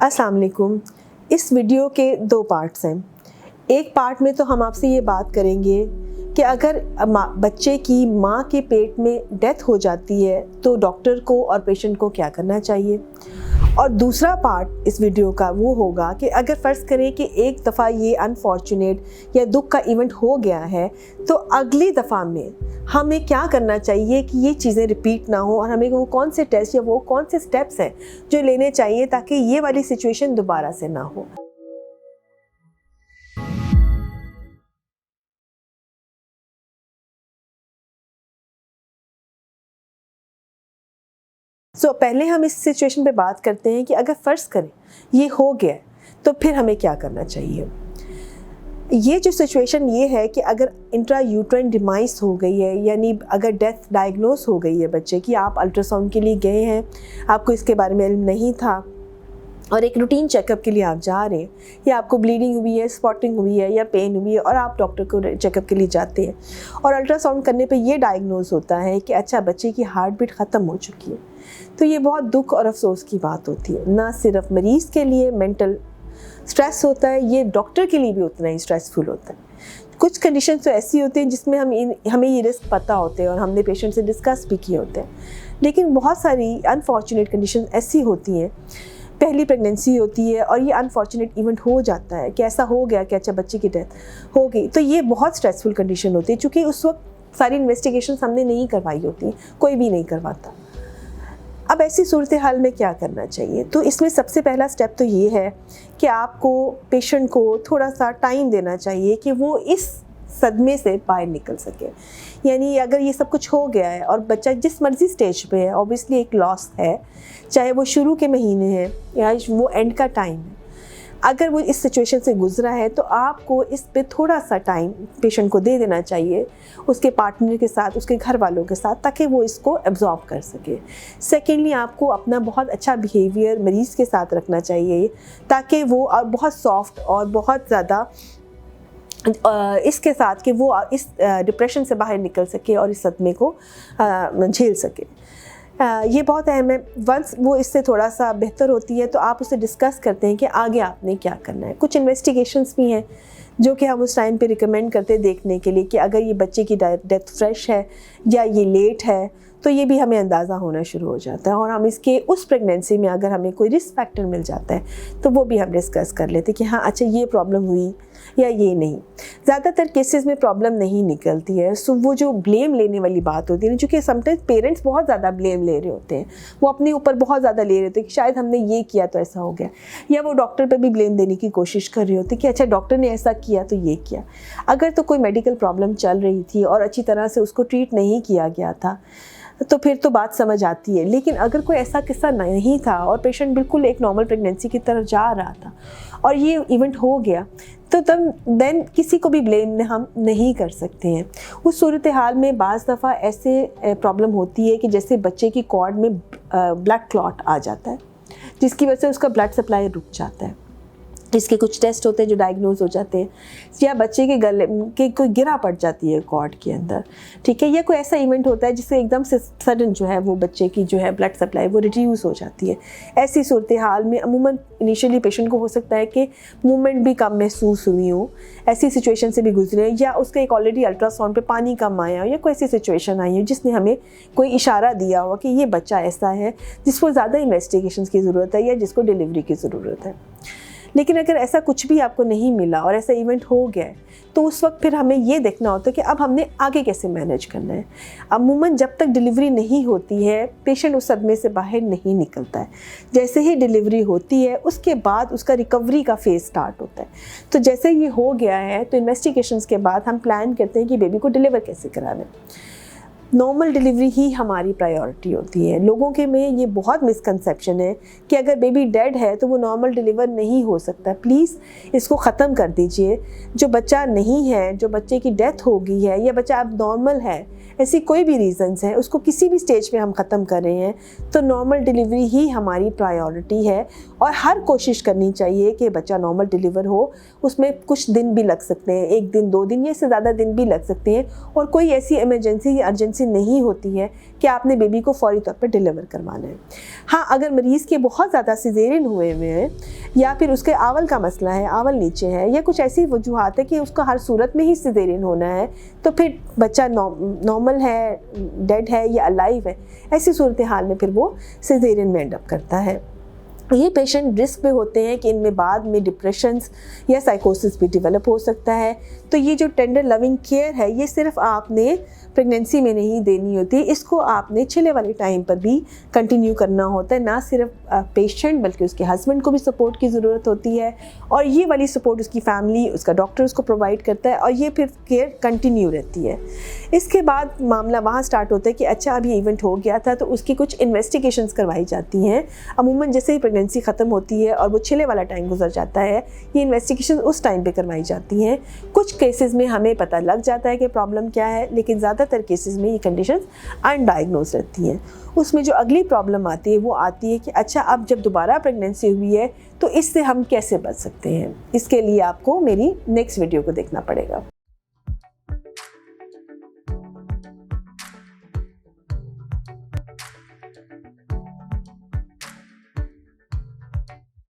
अस्सलाम वालेकुम। इस वीडियो के 2 पार्ट्स हैं। एक पार्ट में तो हम आपसे ये बात करेंगे कि अगर बच्चे की माँ के पेट में डेथ हो जाती है तो डॉक्टर को और पेशेंट को क्या करना चाहिए, और दूसरा पार्ट इस वीडियो का वो होगा कि अगर फ़र्ज़ करें कि एक दफ़ा ये अनफॉर्चुनेट या दुख का इवेंट हो गया है तो अगली दफ़ा में हमें क्या करना चाहिए कि ये चीज़ें रिपीट ना हो, और हमें वो कौन से टेस्ट या वो कौन से स्टेप्स हैं जो लेने चाहिए ताकि ये वाली सिचुएशन दोबारा से ना हो। पहले हम इस सिचुएशन पे बात करते हैं कि अगर फ़र्ज़ करें ये हो गया तो फिर हमें क्या करना चाहिए। ये जो सिचुएशन ये है कि अगर इंट्रा यूट्राइन डिमाइस हो गई है, यानी अगर डेथ डायग्नोस हो गई है बच्चे की, आप अल्ट्रासाउंड के लिए गए हैं, आपको इसके बारे में इल्म नहीं था और एक रूटीन चेकअप के लिए आप जा रहे हैं, या आपको ब्लीडिंग हुई है, स्पॉटिंग हुई है या पेन हुई है और आप डॉक्टर को चेकअप के लिए जाते हैं और अल्ट्रासाउंड करने पे ये डायग्नोस होता है कि अच्छा बच्चे की हार्ट बीट ख़त्म हो चुकी है, तो ये बहुत दुख और अफसोस की बात होती है। ना सिर्फ मरीज़ के लिए मेंटल स्ट्रेस होता है, ये डॉक्टर के लिए भी उतना ही स्ट्रेसफुल होता है। कुछ कंडीशन तो ऐसी होती हैं जिसमें हमें ये रिस्क पता होते हैं और हमने पेशेंट से डिस्कस भी किए होते हैं, लेकिन बहुत सारी अनफॉर्चुनेट कंडीशन ऐसी होती हैं, पहली प्रेगनेंसी होती है और ये अनफॉर्चुनेट इवेंट हो जाता है कि ऐसा हो गया कि अच्छा बच्चे की डेथ हो गई, तो ये बहुत स्ट्रेसफुल कंडीशन होती है क्योंकि उस वक्त सारी इन्वेस्टिगेशन हमने नहीं करवाई होती, कोई भी नहीं करवाता। अब ऐसी सूरत हाल में क्या करना चाहिए, तो इसमें सबसे पहला स्टेप तो ये है कि आपको पेशेंट को थोड़ा सा टाइम देना चाहिए कि वो इस सदमे से बाहर निकल सके। यानी अगर ये सब कुछ हो गया है और बच्चा जिस मर्जी स्टेज पे है, ऑब्वियसली एक लॉस है, चाहे वो शुरू के महीने हैं या वो एंड का टाइम है, अगर वो इस सिचुएशन से गुजरा है तो आपको इस पे थोड़ा सा टाइम पेशेंट को दे देना चाहिए, उसके पार्टनर के साथ, उसके घर वालों के साथ, ताकि वो इसको एब्जॉर्ब कर सके। सेकेंडली, आपको अपना बहुत अच्छा बिहेवियर मरीज़ के साथ रखना चाहिए ताकि वो बहुत सॉफ्ट और बहुत ज़्यादा इसके साथ कि वो इस डिप्रेशन से बाहर निकल सके और इस सदमे को झेल सके। ये बहुत अहम है। वंस वो इससे थोड़ा सा बेहतर होती है तो आप उससे डिस्कस करते हैं कि आगे आपने क्या करना है। कुछ इन्वेस्टिगेशंस भी हैं जो कि हम उस टाइम पे रिकमेंड करते हैं देखने के लिए कि अगर ये बच्चे की डेथ फ्रेश है या ये लेट है, तो ये भी हमें अंदाज़ा होना शुरू हो जाता है, और हम इसके उस प्रेगनेंसी में अगर हमें कोई रिस्क फैक्टर मिल जाता है तो वो भी हम डिस्कस कर लेते हैं कि हाँ अच्छा ये प्रॉब्लम हुई या ये नहीं। ज़्यादातर केसेस में प्रॉब्लम नहीं निकलती है, सो वो जो ब्लेम लेने वाली बात होती है, चूँकि समटाइम्स पेरेंट्स बहुत ज़्यादा ब्लेम ले रहे होते हैं, वो अपने ऊपर बहुत ज़्यादा ले रहे होते हैं कि शायद हमने ये किया तो ऐसा हो गया, या वो डॉक्टर पर भी ब्लेम देने की कोशिश कर रहे होते हैं कि अच्छा डॉक्टर ने ऐसा किया तो ये किया। अगर तो कोई मेडिकल प्रॉब्लम चल रही थी और अच्छी तरह से उसको ट्रीट नहीं किया गया था तो फिर तो बात समझ आती है, लेकिन अगर कोई ऐसा किस्सा नहीं था और पेशेंट बिल्कुल एक नॉर्मल प्रेगनेंसी की तरफ जा रहा था और ये इवेंट हो गया, तो तब देन किसी को भी ब्लेम हम नहीं कर सकते हैं। उस सूरत हाल में बाज़ दफ़ा ऐसे प्रॉब्लम होती है कि जैसे बच्चे की कॉर्ड में ब्लड क्लॉट आ जाता है, जिसकी वजह से उसका ब्लड सप्लाई रुक जाता है। इसके कुछ टेस्ट होते हैं जो डायग्नोज हो जाते हैं, या बच्चे के गले के कोई गिरा पड़ जाती है कॉर्ड के अंदर, ठीक है, या कोई ऐसा इवेंट होता है जिससे एकदम से सडन जो है वो बच्चे की जो है ब्लड सप्लाई वो रिड्यूस हो जाती है। ऐसी सूरत हाल में अमूमन इनिशियली पेशेंट को हो सकता है कि मूवमेंट भी कम महसूस हुई हो, ऐसी सिचुएशन से भी गुजरे, या उसका एक ऑलरेडी अल्ट्रासाउंड पे पानी कम आया हो, या कोई ऐसी सिचुएशन आई हो जिसने हमें कोई इशारा दिया हो कि ये बच्चा ऐसा है जिसको ज़्यादा इन्वेस्टिगेशन की ज़रूरत है या जिसको डिलीवरी की ज़रूरत है। लेकिन अगर ऐसा कुछ भी आपको नहीं मिला और ऐसा इवेंट हो गया है तो उस वक्त फिर हमें ये देखना होता है कि अब हमने आगे कैसे मैनेज करना है। अमूमन जब तक डिलीवरी नहीं होती है पेशेंट उस सदमे से बाहर नहीं निकलता है। जैसे ही डिलीवरी होती है उसके बाद उसका रिकवरी का फेज़ स्टार्ट होता है। तो जैसे ये हो गया है तो इन्वेस्टिगेशंस के बाद हम प्लान करते हैं कि बेबी को डिलीवर कैसे कराना है। नॉर्मल डिलीवरी ही हमारी प्रायोरिटी होती है। लोगों के में ये बहुत मिसकंसेप्शन है कि अगर बेबी डेड है तो वो नॉर्मल डिलीवर नहीं हो सकता। प्लीज़ इसको ख़त्म कर दीजिए। जो बच्चा नहीं है, जो बच्चे की डेथ हो गई है या बच्चा अब नॉर्मल है, ऐसी कोई भी रीज़न्स हैं, उसको किसी भी स्टेज पे हम ख़त्म कर रहे हैं तो नॉर्मल डिलीवरी ही हमारी प्रायोरिटी है, और हर कोशिश करनी चाहिए कि बच्चा नॉर्मल डिलीवर हो। उसमें कुछ दिन भी लग सकते हैं, 1 दिन 2 दिन या इससे ज़्यादा दिन भी लग सकते हैं, और कोई ऐसी इमरजेंसी या अर्जेंसी इमरजेंसी नहीं होती है कि आपने बेबी को फौरी तौर पर डिलीवर करवाना है। हाँ, अगर मरीज़ के बहुत ज़्यादा सिजेरियन हुए हुए हैं या फिर उसके आवल का मसला है, आवल नीचे है, या कुछ ऐसी वजूहात है कि उसको हर सूरत में ही सिजेरियन होना है, तो फिर बच्चा नॉर्मल है, डेड है या अलाइव है, ऐसी सूरत हाल में फिर वो सिजेरियन में एंड अप करता है। ये पेशेंट रिस्क पे होते हैं कि इनमें बाद में डिप्रेशंस या साइकोसिस भी डेवलप हो सकता है। तो ये जो टेंडर लविंग केयर है, ये सिर्फ आपने प्रेगनेंसी में नहीं देनी होती, इसको आपने छिले वाले टाइम पर भी कंटिन्यू करना होता है। ना सिर्फ पेशेंट बल्कि उसके हस्बैंड को भी सपोर्ट की ज़रूरत होती है, और ये वाली सपोर्ट उसकी फैमिली, उसका डॉक्टर उसको प्रोवाइड करता है, और ये फिर केयर कंटिन्यू रहती है। इसके बाद मामला वहाँ स्टार्ट होता है कि अच्छा अभी इवेंट हो गया था, तो उसकी कुछ इन्वेस्टिगेशंस करवाई जाती हैं। अमूमन जैसे ही प्रेगनेंसी ख़त्म होती है और वो छिले वाला टाइम गुजर जाता है, ये इन्वेस्टिगेशन उस टाइम पे करवाई जाती हैं। कुछ केसेस में हमें पता लग जाता है कि प्रॉब्लम क्या है, लेकिन ज़्यादातर केसेस में ये कंडीशंस अनडायग्नोज रहती हैं। उसमें जो अगली प्रॉब्लम आती है वो आती है कि अच्छा अब जब दोबारा प्रेगनेंसी हुई है तो इससे हम कैसे बच सकते हैं। इसके लिए आपको मेरी नेक्स्ट वीडियो को देखना पड़ेगा।